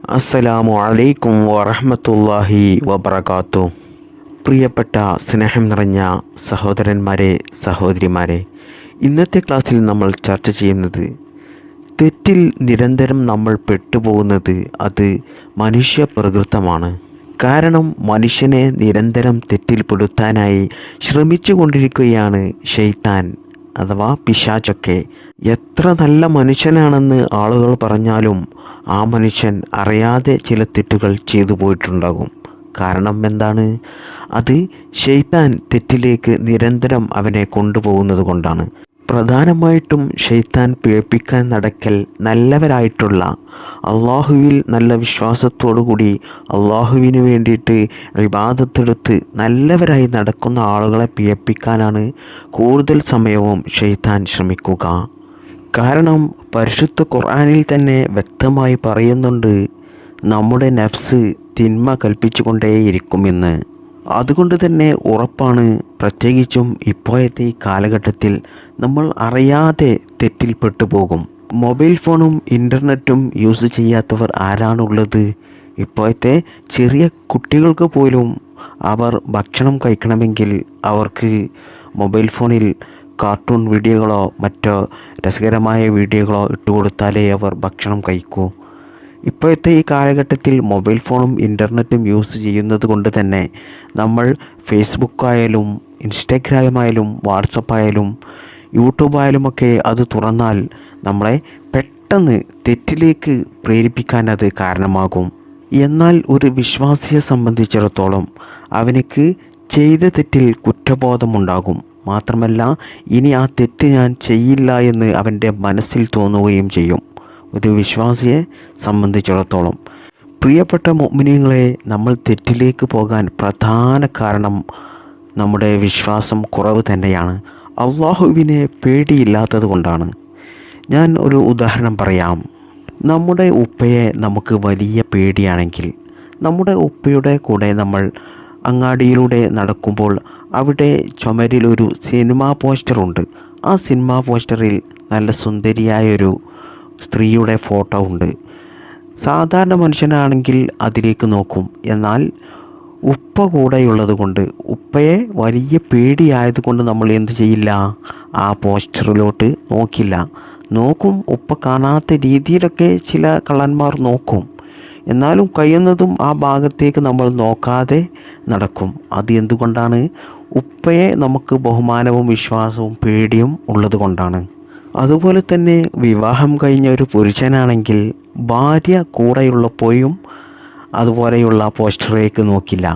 അസ്സലാമു അലൈക്കും വറഹ്മത്തുള്ളാഹി വബറകാതുഹു. പ്രിയപ്പെട്ട സ്നേഹം നിറഞ്ഞ സഹോദരന്മാരെ, സഹോദരിമാരെ, ഇന്നത്തെ ക്ലാസ്സിൽ നമ്മൾ ചർച്ച ചെയ്യുന്നത് തെറ്റിൽ നിരന്തരം നമ്മൾ പെട്ടുപോകുന്നത് അത് മനുഷ്യ പ്രകൃതമാണ്. കാരണം മനുഷ്യനെ നിരന്തരം തെറ്റിൽ പെടുത്താനായി ശ്രമിച്ചു കൊണ്ടിരിക്കുകയാണ് ശൈത്താൻ അഥവാ പിശാചൊക്കെ. എത്ര നല്ല മനുഷ്യനാണെന്ന് ആളുകൾ പറഞ്ഞാലും ആ മനുഷ്യൻ അറിയാതെ ചില തെറ്റുകൾ ചെയ്തു പോയിട്ടുണ്ടാകും. കാരണം എന്താണ്? അത് ശൈത്താൻ തെറ്റിലേക്ക് നിരന്തരം അവനെ കൊണ്ടുപോകുന്നത് കൊണ്ടാണ്. പ്രധാനമായിട്ടും ശൈത്താൻ പിഴപ്പിക്കാൻ നടക്കൽ നല്ലവരായിട്ടുള്ള, അള്ളാഹുവിൽ നല്ല വിശ്വാസത്തോടുകൂടി അള്ളാഹുവിന് വേണ്ടിയിട്ട് ഇബാദത്തെടുത്ത് നല്ലവരായി നടക്കുന്ന ആളുകളെ പിഴപ്പിക്കാനാണ് കൂടുതൽ സമയവും ശൈത്താൻ ശ്രമിക്കുക. കാരണം പരിശുദ്ധ ഖുർആനിൽ തന്നെ വ്യക്തമായി പറയുന്നുണ്ട്, നമ്മുടെ നഫ്സ് തിന്മ കൽപ്പിച്ചുകൊണ്ടേയിരിക്കുമെന്ന്. അതുകൊണ്ട് തന്നെ ഉറപ്പാണ്, പ്രത്യേകിച്ചും ഇപ്പോഴത്തെ ഈ കാലഘട്ടത്തിൽ നമ്മൾ അറിയാതെ തെറ്റിൽപ്പെട്ടു പോകും. മൊബൈൽ ഫോണും ഇൻ്റർനെറ്റും യൂസ് ചെയ്യാത്തവർ ആരാണുള്ളത്? ഇപ്പോഴത്തെ ചെറിയ കുട്ടികൾക്ക് പോലും അവർ ഭക്ഷണം കഴിക്കണമെങ്കിൽ അവർക്ക് മൊബൈൽ ഫോണിൽ കാർട്ടൂൺ വീഡിയോകളോ മറ്റോ രസകരമായ വീഡിയോകളോ ഇട്ടുകൊടുത്താലേ അവർ ഭക്ഷണം കഴിക്കൂ. ഇപ്പോഴത്തെ ഈ കാലഘട്ടത്തിൽ മൊബൈൽ ഫോണും ഇൻ്റർനെറ്റും യൂസ് ചെയ്യുന്നത് കൊണ്ട് തന്നെ നമ്മൾ ഫേസ്ബുക്കായാലും ഇൻസ്റ്റാഗ്രാമായാലും വാട്സപ്പായാലും യൂട്യൂബായാലുമൊക്കെ അത് തുറന്നാൽ നമ്മളെ പെട്ടെന്ന് തെറ്റിലേക്ക് പ്രേരിപ്പിക്കാൻ അത് കാരണമാകും. എന്നാൽ ഒരു വിശ്വാസിയെ സംബന്ധിച്ചിടത്തോളം അവനക്ക് ചെയ്ത തെറ്റിൽ കുറ്റബോധമുണ്ടാകും. മാത്രമല്ല, ഇനി ആ തെറ്റ് ഞാൻ ചെയ്യില്ല എന്ന് അവൻ്റെ മനസ്സിൽ തോന്നുകയും ചെയ്യും. ഒരു വിശ്വാസിയെ സംബന്ധിച്ചിടത്തോളം പ്രിയപ്പെട്ട മുഅ്മിനീങ്ങളെ, നമ്മൾ തെറ്റിലേക്ക് പോകാൻ പ്രധാന കാരണം നമ്മുടെ വിശ്വാസം കുറവ് തന്നെയാണ്. അള്ളാഹുവിനെ പേടിയില്ലാത്തത് കൊണ്ടാണ്. ഞാൻ ഒരു ഉദാഹരണം പറയാം. നമ്മുടെ ഉപ്പയെ നമുക്ക് വലിയ പേടിയാണെങ്കിൽ നമ്മുടെ ഉപ്പയുടെ കൂടെ നമ്മൾ അങ്ങാടിയിലൂടെ നടക്കുമ്പോൾ അവിടെ ചുമരിലൊരു സിനിമാ പോസ്റ്ററുണ്ട്. ആ സിനിമാ പോസ്റ്ററിൽ നല്ല സുന്ദരിയായൊരു സ്ത്രീയുടെ ഫോട്ടോ ഉണ്ട്. സാധാരണ മനുഷ്യനാണെങ്കിൽ അതിലേക്ക് നോക്കും. എന്നാൽ ഉപ്പ കൂടെയുള്ളത് കൊണ്ട്, ഉപ്പയെ വലിയ പേടിയായതുകൊണ്ട് നമ്മൾ എന്ത് ചെയ്യില്ല? ആ പോസ്റ്ററിലോട്ട് നോക്കില്ല. നോക്കും, ഉപ്പ കാണാത്ത രീതിയിലൊക്കെ ചില കള്ളന്മാർ നോക്കും. എന്നാലും കഴിയുന്നതും ആ ഭാഗത്തേക്ക് നമ്മൾ നോക്കാതെ നടക്കും. അത് എന്തുകൊണ്ടാണ്? ഉപ്പയെ നമുക്ക് ബഹുമാനവും വിശ്വാസവും പേടിയും ഉള്ളത് കൊണ്ടാണ്. അതുപോലെ തന്നെ വിവാഹം കഴിഞ്ഞ ഒരു പുരുഷനാണെങ്കിൽ ഭാര്യ കൂടെയുള്ളപ്പോഴും അതുപോലെയുള്ള പോസ്റ്ററിലേക്ക് നോക്കില്ല.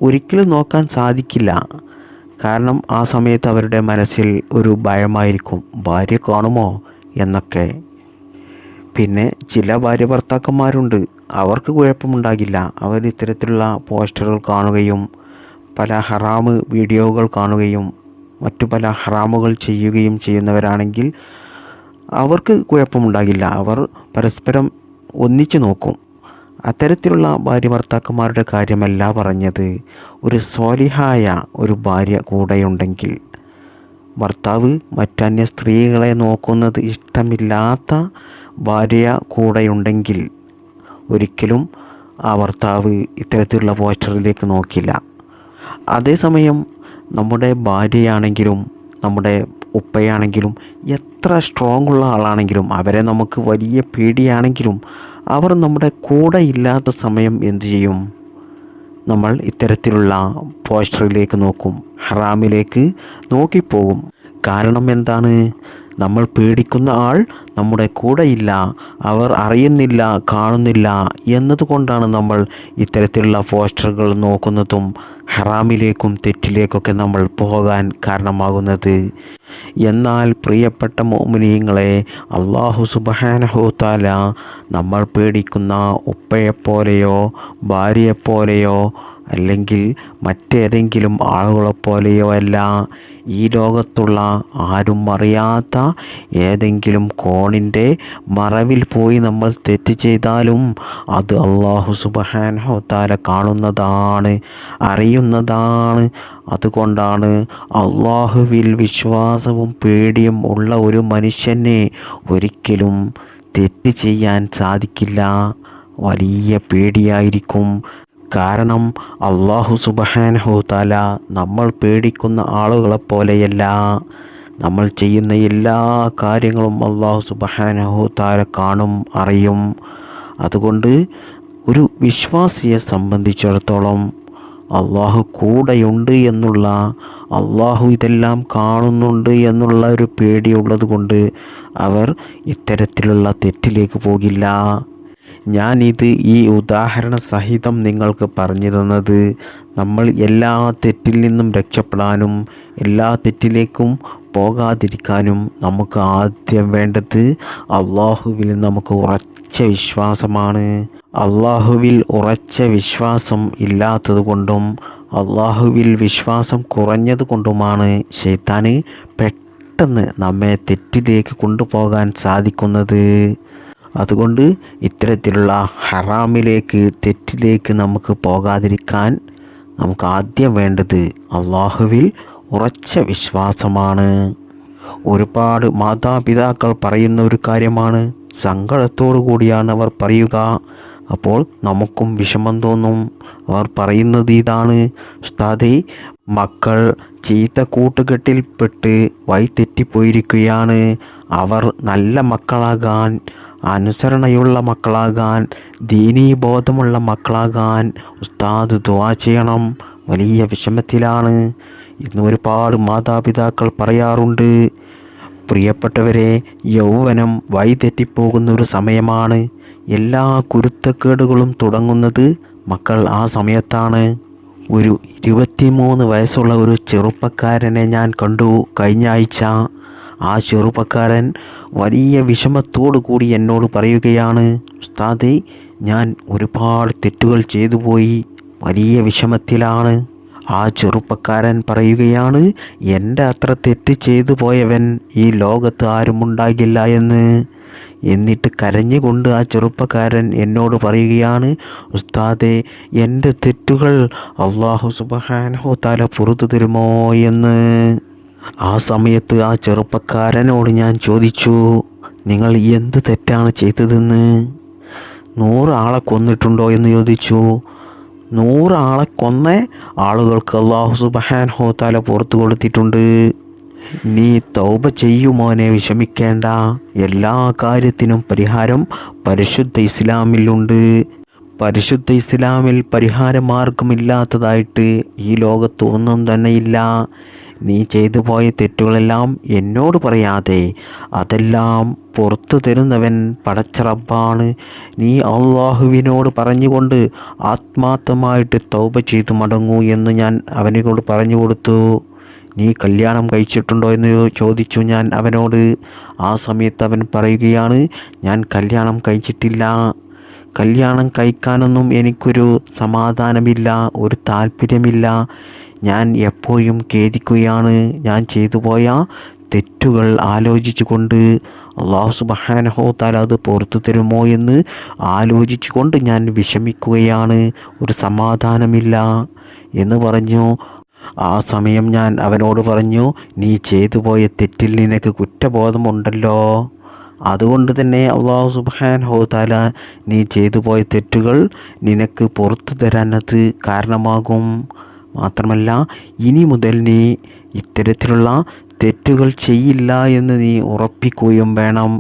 ഒരിക്കലും നോക്കാൻ സാധിക്കില്ല. കാരണം ആ സമയത്ത് അവരുടെ മനസ്സിൽ ഒരു ഭയമായിരിക്കും, ഭാര്യ കാണുമോ എന്നൊക്കെ. പിന്നെ ചില ഭാര്യ ഭർത്താക്കന്മാരുണ്ട്, അവർക്ക് കുഴപ്പമുണ്ടാകില്ല. അവർ ഇത്തരത്തിലുള്ള പോസ്റ്ററുകൾ കാണുകയും പല ഹറാമ് വീഡിയോകൾ കാണുകയും മറ്റു പല ഹറാമുകൾ ചെയ്യുകയും ചെയ്യുന്നവരാണെങ്കിൽ അവർക്ക് കുഴപ്പമുണ്ടാകില്ല. അവർ പരസ്പരം ഒന്നിച്ചു നോക്കും. അത്തരത്തിലുള്ള ഭാര്യ ഭർത്താക്കന്മാരുടെ കാര്യമല്ല പറഞ്ഞത്. ഒരു സ്വാലിഹായ ഒരു ഭാര്യ കൂടെയുണ്ടെങ്കിൽ, ഭർത്താവ് മറ്റന്യ സ്ത്രീകളെ നോക്കുന്നത് ഇഷ്ടമില്ലാത്ത ഭാര്യ കൂടെയുണ്ടെങ്കിൽ ഒരിക്കലും ആ ഭർത്താവ് ഇത്തരത്തിലുള്ള പോസ്റ്ററിലേക്ക് നോക്കില്ല. അതേസമയം നമ്മുടെ ഭാര്യയാണെങ്കിലും നമ്മുടെ ഉപ്പയാണെങ്കിലും എത്ര സ്ട്രോങ് ഉള്ള ആളാണെങ്കിലും അവരെ നമുക്ക് വലിയ പേടിയാണെങ്കിലും അവർ നമ്മുടെ കൂടെ ഇല്ലാത്ത സമയം എന്തു ചെയ്യും? നമ്മൾ ഇത്തരത്തിലുള്ള പോസ്റ്ററിലേക്ക് നോക്കും, ഹറാമിലേക്ക് നോക്കിപ്പോകും. കാരണം എന്താണ്? നമ്മൾ പേടിക്കുന്ന ആൾ നമ്മുടെ കൂടെയില്ല, അവർ അറിയുന്നില്ല, കാണുന്നില്ല എന്നതുകൊണ്ടാണ് നമ്മൾ ഇത്തരത്തിലുള്ള പോസ്റ്ററുകൾ നോക്കുന്നതും ഹറാമിലേക്കും തെറ്റിലേക്കൊക്കെ നമ്മൾ പോകാൻ കാരണമാകുന്നത്. എന്നാൽ പ്രിയപ്പെട്ട മുഅ്മിനീങ്ങളെ, അല്ലാഹു സുബ്ഹാനഹു തആല നമ്മൾ പേടിക്കുന്ന ഉപ്പയെപ്പോലെയോ ഭാര്യയെപ്പോലെയോ അല്ലെങ്കിൽ മറ്റേതെങ്കിലും ആളുകളെപ്പോലെയോ അല്ല. ഈ ലോകത്തുള്ള ആരും അറിയാത്ത ഏതെങ്കിലും കോണിൻ്റെ മറവിൽ പോയി നമ്മൾ തെറ്റ് ചെയ്താലും അത് അല്ലാഹു സുബ്ഹാനഹു തആല കാണുന്നതാണ്, അറിയുന്നതാണ്. അതുകൊണ്ടാണ് അല്ലാഹുവിൽ വിശ്വാസവും പേടിയും ഉള്ള ഒരു മനുഷ്യനെ ഒരിക്കലും തെറ്റ് ചെയ്യാൻ സാധിക്കില്ല. വലിയ പേടിയായിരിക്കും. കാരണം അല്ലാഹു സുബ്ഹാനഹു തആല നമ്മൾ പേടിക്കുന്ന ആളുകളെപ്പോലെയല്ല. നമ്മൾ ചെയ്യുന്ന എല്ലാ കാര്യങ്ങളും അല്ലാഹു സുബ്ഹാനഹു തആല കാണും, അറിയും. അതുകൊണ്ട് ഒരു വിശ്വാസിയെ സംബന്ധിച്ചിടത്തോളം അള്ളാഹു കൂടെയുണ്ട് എന്നുള്ള, അള്ളാഹു ഇതെല്ലാം കാണുന്നുണ്ട് എന്നുള്ള ഒരു പേടിയുള്ളത് കൊണ്ട് അവർ ഇത്തരത്തിലുള്ള തെറ്റിലേക്ക് പോകില്ല. ഞാനിത് ഈ ഉദാഹരണ സഹിതം നിങ്ങൾക്ക് പറഞ്ഞു തന്നത് നമ്മൾ എല്ലാ തെറ്റിൽ നിന്നും രക്ഷപ്പെടാനും എല്ലാ തെറ്റിലേക്കും പോകാതിരിക്കാനും നമുക്ക് ആദ്യം വേണ്ടത് അള്ളാഹുവിൽ നമുക്ക് ഉറച്ച വിശ്വാസമാണ്. അള്ളാഹുവിൽ ഉറച്ച വിശ്വാസം ഇല്ലാത്തത് കൊണ്ടും അള്ളാഹുവിൽ വിശ്വാസം കുറഞ്ഞത് കൊണ്ടുമാണ് ശൈത്താന് പെട്ടെന്ന് നമ്മെ തെറ്റിലേക്ക് കൊണ്ടുപോകാൻ സാധിക്കുന്നത്. അതുകൊണ്ട് ഇത്തരത്തിലുള്ള ഹറാമിലേക്ക്, തെറ്റിലേക്ക് നമുക്ക് പോകാതിരിക്കാൻ നമുക്ക് ആദ്യം വേണ്ടത് അള്ളാഹുവിൽ ഉറച്ച വിശ്വാസമാണ്. ഒരുപാട് മാതാപിതാക്കൾ പറയുന്ന ഒരു കാര്യമാണ്, സങ്കടത്തോടു കൂടിയാണ് അവർ പറയുക. അപ്പോൾ നമുക്കും വിഷമം തോന്നും. അവർ പറയുന്നത് ഇതാണ്: ഉസ്താദേ, മക്കൾ ചീത്ത കൂട്ടുകെട്ടിൽപ്പെട്ട് വഴിതെറ്റിപ്പോയിരിക്കുകയാണ്. അവർ നല്ല മക്കളാകാൻ, അനുസരണയുള്ള മക്കളാകാൻ, ദീനീബോധമുള്ള മക്കളാകാൻ ഉസ്താദ് ദുആ ചെയ്യണം. വലിയ വിഷമത്തിലാണ്. ഇന്ന് ഒരുപാട് മാതാപിതാക്കൾ പറയാറുണ്ട്. പ്രിയപ്പെട്ടവരെ, യൗവനം വഴിതെറ്റിപ്പോകുന്ന ഒരു സമയമാണ്. എല്ലാ കുരുത്തക്കേടുകളും തുടങ്ങുന്നത് മക്കൾ ആ സമയത്താണ്. ഒരു 23 വയസ്സുള്ള ഒരു ചെറുപ്പക്കാരനെ ഞാൻ കണ്ടു കഴിഞ്ഞ ആഴ്ച. ആ ചെറുപ്പക്കാരൻ വലിയ വിഷമത്തോടു കൂടി എന്നോട് പറയുകയാണ്, ഉസ്താദേ, ഞാൻ ഒരുപാട് തെറ്റുകൾ ചെയ്തു പോയി, വലിയ വിഷമത്തിലാണ്. ആ ചെറുപ്പക്കാരൻ പറയുകയാണ്, എൻ്റെ അത്ര തെറ്റ് ചെയ്തു പോയവൻ ഈ ലോകത്ത് ആരും ഉണ്ടാകില്ല എന്ന്. എന്നിട്ട് കരഞ്ഞുകൊണ്ട് ആ ചെറുപ്പക്കാരൻ എന്നോട് പറയുകയാണ്, ഉസ്താദേ, എൻ്റെ തെറ്റുകൾ അല്ലാഹു സുബ്ഹാനഹു തആല പുറത്തു തരുമോ എന്ന്. ആ സമയത്ത് ആ ചെറുപ്പക്കാരനോട് ഞാൻ ചോദിച്ചു, നിങ്ങൾ എന്ത് തെറ്റാണ് ചെയ്തതെന്ന്? 100 ആളെ കൊന്നിട്ടുണ്ടോ എന്ന് ചോദിച്ചു. 100 ആളെ കൊന്ന ആളുകൾക്ക് അല്ലാഹു സുബ്ഹാനഹു തആല പുറത്തു കൊടുത്തിട്ടുണ്ട്. നീ തൗബ ചെയ്യുമോനെ, വിഷമിക്കേണ്ട. എല്ലാ കാര്യത്തിനും പരിഹാരം പരിശുദ്ധ ഇസ്ലാമിലുണ്ട്. പരിശുദ്ധ ഇസ്ലാമിൽ പരിഹാര മാർഗമില്ലാത്തതായിട്ട് ഈ ലോകത്ത് ഒന്നും തന്നെയില്ല. നീ ചെയ്തു പോയ തെറ്റുകളെല്ലാം എന്നോട് പറയാതെ അതെല്ലാം പുറത്തു തരുന്നവൻ പടച്ച റബ്ബാണ്. നീ അള്ളാഹുവിനോട് പറഞ്ഞുകൊണ്ട് ആത്മാർത്ഥമായിട്ട് തൗബ ചെയ്തു മടങ്ങൂ എന്ന് ഞാൻ അവനോട് പറഞ്ഞു കൊടുത്തു. നീ കല്യാണം കഴിച്ചിട്ടുണ്ടോ എന്ന് ചോദിച്ചു ഞാൻ അവനോട്. ആ സമയത്ത് അവൻ പറയുകയാണ്, ഞാൻ കല്യാണം കഴിച്ചിട്ടില്ല. കല്യാണം കഴിക്കാനൊന്നും എനിക്കൊരു സമാധാനമില്ല, ഒരു താല്പര്യമില്ല. ഞാൻ എപ്പോഴും ഖേദിക്കുകയാണ്. ഞാൻ ചെയ്തു പോയ തെറ്റുകൾ ആലോചിച്ചു കൊണ്ട് അല്ലാഹു സുബ്ഹാനഹു തആല അത് പുറത്തു തരുമോ എന്ന് ആലോചിച്ചു കൊണ്ട് ഞാൻ വിഷമിക്കുകയാണ്, ഒരു സമാധാനമില്ല എന്ന് പറഞ്ഞു. ആ സമയം ഞാൻ അവനോട് പറഞ്ഞു, നീ ചെയ്തു പോയ തെറ്റിൽ നിനക്ക് കുറ്റബോധമുണ്ടല്ലോ. അതുകൊണ്ട് തന്നെ അല്ലാഹു സുബ്ഹാനഹു തആല നീ ചെയ്തു പോയ തെറ്റുകൾ നിനക്ക് പുറത്തു തരാൻ അത് കാരണമാകും. മാത്രമല്ല, ഇനി മുതൽ നീ ഇത്തരത്തിലുള്ള തെറ്റുകൾ ചെയ്യില്ല എന്ന് നീ ഉറപ്പിക്കുകയും വേണം.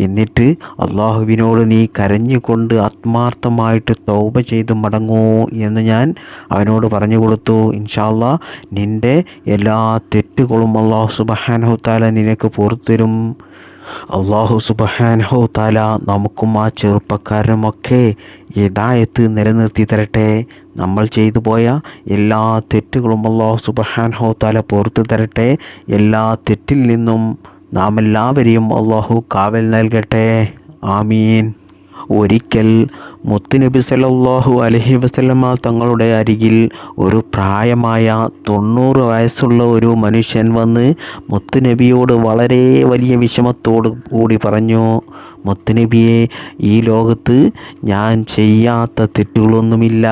എന്നിട്ട് അള്ളാഹുവിനോട് നീ കരഞ്ഞുകൊണ്ട് ആത്മാർത്ഥമായിട്ട് തൗബ ചെയ്ത് മടങ്ങൂ എന്ന് ഞാൻ അവനോട് പറഞ്ഞു കൊടുത്തു. ഇൻഷാ അല്ലാഹ് നിൻ്റെ എല്ലാ തെറ്റുകളും അല്ലാഹു സുബ്ഹാനഹു തആല നിനക്ക് പുറത്തു തരും. അല്ലാഹു സുബ്ഹാനഹു തആല നമുക്കും ആ ചെറുപ്പക്കാരനുമൊക്കെ ഹിദായത്ത് നിലനിർത്തി തരട്ടെ. നമ്മൾ ചെയ്തു പോയ എല്ലാ തെറ്റുകളും അല്ലാഹു സുബ്ഹാനഹു തആല പുറത്തു തരട്ടെ. എല്ലാ തെറ്റിൽ നിന്നും നാം എല്ലാവരെയും അല്ലാഹു കാവൽ നൽകട്ടെ. ആമീൻ. ഒരിക്കൽ മുത്തുനബി സല്ലല്ലാഹു അലൈഹി വസല്ലമ തങ്ങളുടെ അരികിൽ ഒരു പ്രായമായ 90 വയസ്സുള്ള ഒരു മനുഷ്യൻ വന്ന് മുത്തുനബിയോട് വളരെ വലിയ വിഷമത്തോടു കൂടി പറഞ്ഞു, മുത്തുനബിയെ, ഈ ലോകത്ത് ഞാൻ ചെയ്യാത്ത തെറ്റുകളൊന്നുമില്ല.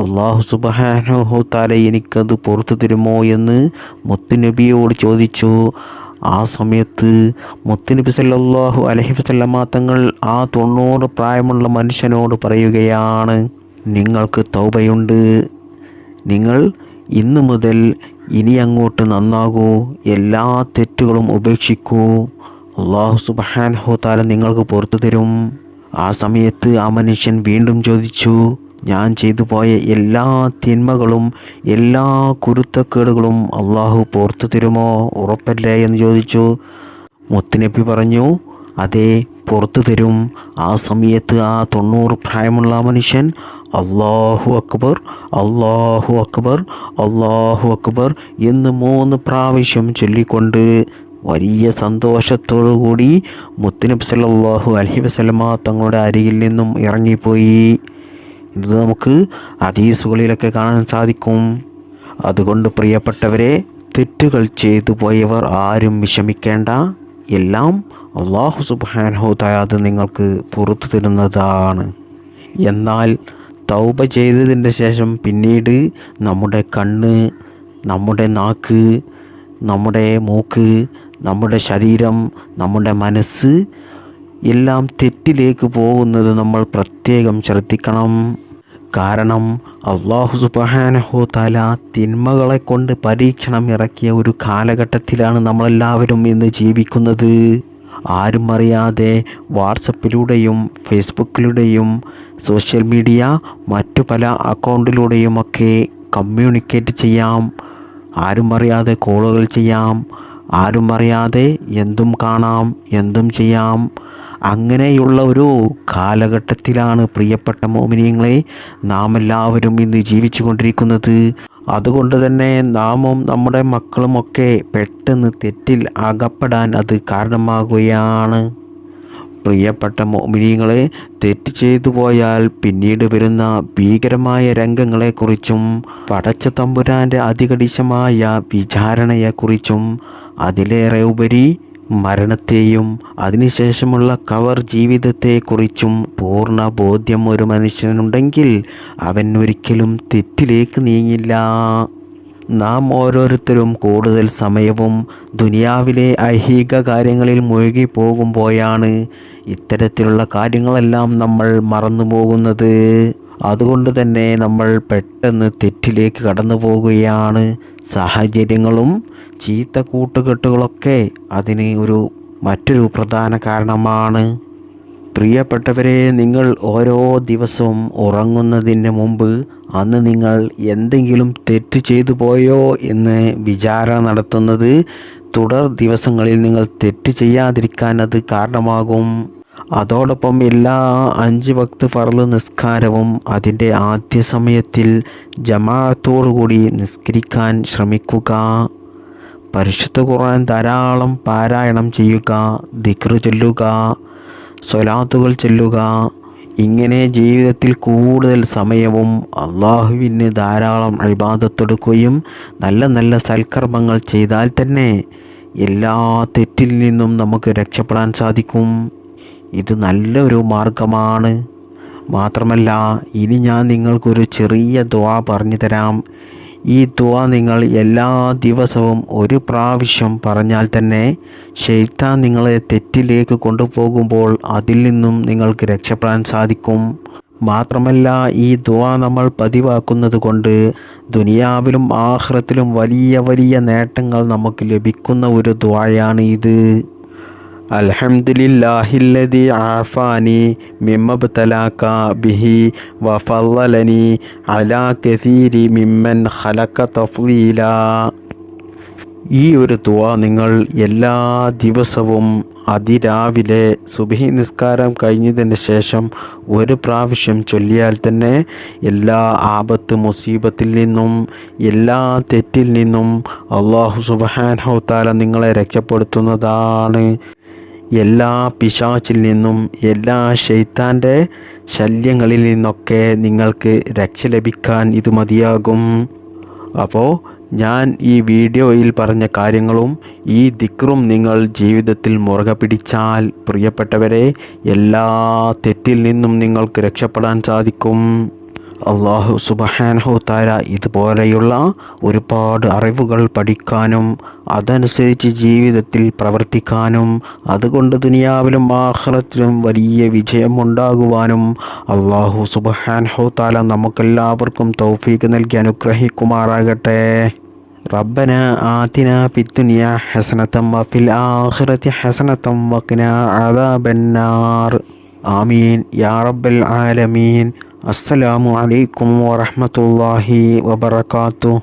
അല്ലാഹു സുബ്ഹാനഹു തആല എനിക്കത് പുറത്തു തരുമോ എന്ന് മുത്തുനബിയോട് ചോദിച്ചു. ആ സമയത്ത് മുത്തുനബി സല്ലല്ലാഹു അലൈഹി വസല്ലമ തങ്ങൾ ആ 90 പ്രായമുള്ള മനുഷ്യനോട് പറയുകയാണ്, നിങ്ങൾക്ക് തൗബയുണ്ട്, നിങ്ങൾ ഇന്നു മുതൽ ഇനി അങ്ങോട്ട് നന്നാകൂ, എല്ലാ തെറ്റുകളും ഉപേക്ഷിക്കൂ, അല്ലാഹു സുബ്ഹാനഹു തആല നിങ്ങൾക്ക് പുറത്തു തരും. ആ സമയത്ത് ആ മനുഷ്യൻ വീണ്ടും ചോദിച്ചു, ഞാൻ ചെയ്തു പോയ എല്ലാ തിന്മകളും എല്ലാ കുരുത്തക്കേടുകളും അള്ളാഹു പുറത്തു തരുമോ, ഉറപ്പല്ലേ എന്ന് ചോദിച്ചു. മുത്തുനബി പറഞ്ഞു, അതെ, പുറത്തു തരും. ആ സമയത്ത് ആ 90 പ്രായമുള്ള മനുഷ്യൻ അല്ലാഹു അക്ബർ, അല്ലാഹു അക്ബർ, അല്ലാഹു അക്ബർ എന്ന് 3 പ്രാവശ്യം ചൊല്ലിക്കൊണ്ട് വലിയ സന്തോഷത്തോടു കൂടി മുത്തുനബി സല്ലല്ലാഹു അലൈഹി വസല്ലമ തങ്ങളുടെ അരികിൽ നിന്നും ഇറങ്ങിപ്പോയി. ഇത് നമുക്ക് ഹദീസുകളിലൊക്കെ കാണാൻ സാധിക്കും. അതുകൊണ്ട് പ്രിയപ്പെട്ടവരെ, തെറ്റുകൾ ചെയ്തു പോയവർ ആരും വിഷമിക്കേണ്ട, എല്ലാം അല്ലാഹു സുബ്ഹാനഹു തആല അത് നിങ്ങൾക്ക് പുറത്തു തരുന്നതാണ്. എന്നാൽ തൗബ ചെയ്തതിൻ്റെ ശേഷം പിന്നീട് നമ്മുടെ കണ്ണ്, നമ്മുടെ നാക്ക്, നമ്മുടെ മൂക്ക്, നമ്മുടെ ശരീരം, നമ്മുടെ മനസ്സ് എല്ലാം തെറ്റിലേക്ക് പോകുന്നത് നമ്മൾ പ്രത്യേകം ശ്രദ്ധിക്കണം. കാരണം അല്ലാഹു സുബ്ഹാനഹു തആല തിന്മകളെ കൊണ്ട് പരീക്ഷണം ഇറക്കിയ ഒരു കാലഘട്ടത്തിലാണ് നമ്മളെല്ലാവരും ഇന്ന് ജീവിക്കുന്നത്. ആരും അറിയാതെ വാട്സപ്പിലൂടെയും ഫേസ്ബുക്കിലൂടെയും സോഷ്യൽ മീഡിയ മറ്റു പല അക്കൗണ്ടിലൂടെയുമൊക്കെ കമ്മ്യൂണിക്കേറ്റ് ചെയ്യാം. ആരും അറിയാതെ കോളുകൾ ചെയ്യാം. ആരും അറിയാതെ എന്തും കാണാം, എന്തും ചെയ്യാം. അങ്ങനെയുള്ള ഒരു കാലഘട്ടത്തിലാണ് പ്രിയപ്പെട്ട മോമിനീങ്ങളെ നാം എല്ലാവരും ഇന്ന് ജീവിച്ചു കൊണ്ടിരിക്കുന്നത്. അതുകൊണ്ട് തന്നെ നാമും നമ്മുടെ മക്കളുമൊക്കെ പെട്ടെന്ന് തെറ്റിൽ അകപ്പെടാൻ അത് കാരണമാകുകയാണ്. പ്രിയപ്പെട്ട മോമിനീങ്ങളെ, തെറ്റ് ചെയ്തു പോയാൽ പിന്നീട് വരുന്ന ഭീകരമായ രംഗങ്ങളെക്കുറിച്ചും പടച്ച തമ്പുരാൻ്റെ അതികഠിനമായ വിചാരണയെക്കുറിച്ചും അതിലേറെ ഉപരി മരണത്തെയും അതിനുശേഷമുള്ള കവർ ജീവിതത്തെക്കുറിച്ചും പൂർണ്ണ ബോധ്യം ഒരു മനുഷ്യനുണ്ടെങ്കിൽ അവൻ ഒരിക്കലും തെറ്റിലേക്ക് നീങ്ങില്ല. നാം ഓരോരുത്തരും കൂടുതൽ സമയവും ദുനിയാവിലെ ഐഹിക കാര്യങ്ങളിൽ മുഴുകി പോകുമ്പോഴാണ് ഇത്തരത്തിലുള്ള കാര്യങ്ങളെല്ലാം നമ്മൾ മറന്നു പോകുന്നത്. അതുകൊണ്ട് തന്നെ നമ്മൾ പെട്ടെന്ന് തെറ്റിലേക്ക് കടന്നു പോവുകയാണ്. സാഹചര്യങ്ങളും ചീത്ത കൂട്ടുകെട്ടുകളൊക്കെ അതിന് മറ്റൊരു പ്രധാന കാരണമാണ്. പ്രിയപ്പെട്ടവരെ, നിങ്ങൾ ഓരോ ദിവസവും ഉറങ്ങുന്നതിന് മുമ്പ് അന്ന് നിങ്ങൾ എന്തെങ്കിലും തെറ്റ് ചെയ്തു പോയോ എന്ന് വിചാരണ നടത്തുന്നത് തുടർ ദിവസങ്ങളിൽ നിങ്ങൾ തെറ്റ് ചെയ്യാതിരിക്കാൻ അത് കാരണമാകും. അതോടൊപ്പം എല്ലാ 5 വക്ത് ഫർള് നിസ്കാരവും അതിൻ്റെ ആദ്യ സമയത്തിൽ ജമാഅത്തോടുകൂടി നിസ്കരിക്കാൻ ശ്രമിക്കുക. പരിശുദ്ധ ഖുർആൻ ധാരാളം പാരായണം ചെയ്യുക, ദിക്ർ ചൊല്ലുക, സ്വലാത്തുകൾ ചൊല്ലുക. ഇങ്ങനെ ജീവിതത്തിൽ കൂടുതൽ സമയവും അള്ളാഹുവിന് ധാരാളം ഇബാദത്തെടുക്കുകയും നല്ല നല്ല സൽക്കർമ്മങ്ങൾ ചെയ്താൽ തന്നെ എല്ലാ തെറ്റിൽ നിന്നും നമുക്ക് രക്ഷപ്പെടാൻ സാധിക്കും. ഇത് നല്ലൊരു മാർഗമാണ്. മാത്രമല്ല, ഇനി ഞാൻ നിങ്ങൾക്കൊരു ചെറിയ ദുആ പറഞ്ഞു തരാം. ഈ ദുആ നിങ്ങൾ എല്ലാ ദിവസവും 1 പ്രാവശ്യം പറഞ്ഞാൽ തന്നെ ശൈത്താൻ നിങ്ങളെ തെറ്റിലേക്ക് കൊണ്ടുപോകുമ്പോൾ അതിൽ നിന്നും നിങ്ങൾക്ക് രക്ഷപ്പെടാൻ സാധിക്കും. മാത്രമല്ല, ഈ ദുആ നമ്മൾ പതിവാക്കുന്നത് കൊണ്ട് ദുനിയാവിലും ആഖിറത്തിലും വലിയ വലിയ നേട്ടങ്ങൾ നമുക്ക് ലഭിക്കുന്ന ഒരു ദുആയാണ് ഇത്. അൽഹംദുലില്ലാഹില്ലദി ആഫാനി മിമ്മബ്തലാക ബിഹി വഫളലനി അലാ കസീരി മിമ്മൻ ഖലഖ തഫ്ളീല. ഈ ഒരു ദുആ നിങ്ങൾ എല്ലാ ദിവസവും അതിരാവിലെ സുബ്ഹി നിസ്കാരം കഴിഞ്ഞതിന് ശേഷം 1 പ്രാവശ്യം ചൊല്ലിയാൽ തന്നെ എല്ലാ ആപത്ത് മുസീബത്തിൽ നിന്നും എല്ലാ തെറ്റിൽ നിന്നും അല്ലാഹു സുബ്ഹാനഹു തആല നിങ്ങളെ രക്ഷപ്പെടുത്തുന്നതാണ്. എല്ലാ പിശാചിൽ നിന്നും എല്ലാ ശൈത്താൻ്റെ ശല്യങ്ങളിൽ നിന്നൊക്കെ നിങ്ങൾക്ക് രക്ഷ ലഭിക്കാൻ ഇത് മതിയാകും. അപ്പോൾ ഞാൻ ഈ വീഡിയോയിൽ പറഞ്ഞ കാര്യങ്ങളും ഈ ദിക്റും നിങ്ങൾ ജീവിതത്തിൽ മുറുകെ പിടിച്ചാൽ പ്രിയപ്പെട്ടവരെ എല്ലാ തെറ്റിൽ നിന്നും നിങ്ങൾക്ക് രക്ഷപ്പെടാൻ സാധിക്കും. അള്ളാഹു സുബ്ഹാനഹു തആല ഇതുപോലെയുള്ള ഒരുപാട് അറിവുകൾ പഠിക്കാനും അതനുസരിച്ച് ജീവിതത്തിൽ പ്രവർത്തിക്കാനും അതുകൊണ്ട് ദുനിയാവിലും ആഖിറത്തിലും വലിയ വിജയമുണ്ടാകുവാനും അള്ളാഹു സുബ്ഹാനഹു തആല നമുക്കെല്ലാവർക്കും തൗഫീഖ് നൽകി അനുഗ്രഹിക്കുമാറാകട്ടെ. റബ്ബന ആതിന ഫിദ്ദുനിയ ഹസനതൻ വഫിൽ ആഖിറതി ഹസനതൻ വഖിനാ അദാബന്നാർ. ആമീൻ യാ റബ്ബൽ ആലമീൻ. അസ്സലാമു അലൈക്കും വറഹ്മത്തുള്ളാഹി വബറകാതുഹു.